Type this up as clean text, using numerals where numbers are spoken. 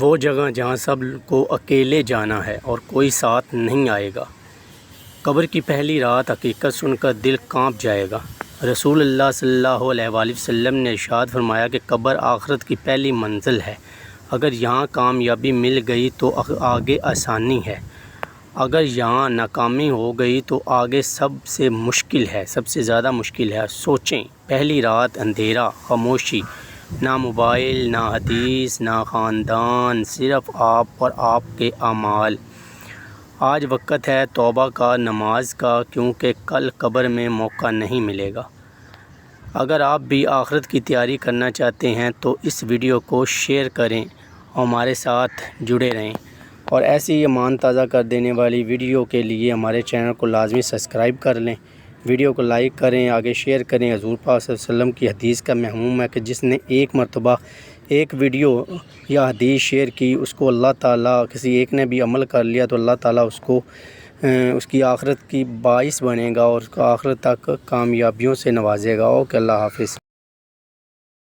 وہ جگہ جہاں سب کو اکیلے جانا ہے اور کوئی ساتھ نہیں آئے گا۔ قبر کی پہلی رات حقیقت سن کر دل کانپ جائے گا۔ رسول اللہ صلی اللہ علیہ وآلہ وسلم نے ارشاد فرمایا کہ قبر آخرت کی پہلی منزل ہے۔ اگر یہاں کامیابی مل گئی تو آگے آسانی ہے، اگر یہاں ناکامی ہو گئی تو آگے سب سے مشکل ہے، سب سے زیادہ مشکل ہے۔ سوچیں، پہلی رات اندھیرا، خاموشی، نہ موبائل، نہ حدیث، نہ خاندان، صرف آپ اور آپ کے اعمال۔ آج وقت ہے توبہ کا، نماز کا، کیونکہ کل قبر میں موقع نہیں ملے گا۔ اگر آپ بھی آخرت کی تیاری کرنا چاہتے ہیں تو اس ویڈیو کو شیئر کریں اور ہمارے ساتھ جڑے رہیں، اور ایسی ایمان تازہ کر دینے والی ویڈیو کے لیے ہمارے چینل کو لازمی سبسکرائب کر لیں، ویڈیو کو لائک کریں، آگے شیئر کریں۔ حضور پاک صلی اللہ علیہ وسلم کی حدیث کا مفہوم ہے کہ جس نے ایک مرتبہ ایک ویڈیو یا حدیث شیئر کی، اس کو اللہ تعالیٰ، کسی ایک نے بھی عمل کر لیا تو اللہ تعالیٰ اس کو اس کی آخرت کی باعث بنے گا اور اس کو آخرت تک کامیابیوں سے نوازے گا۔ اوکے، اللہ حافظ۔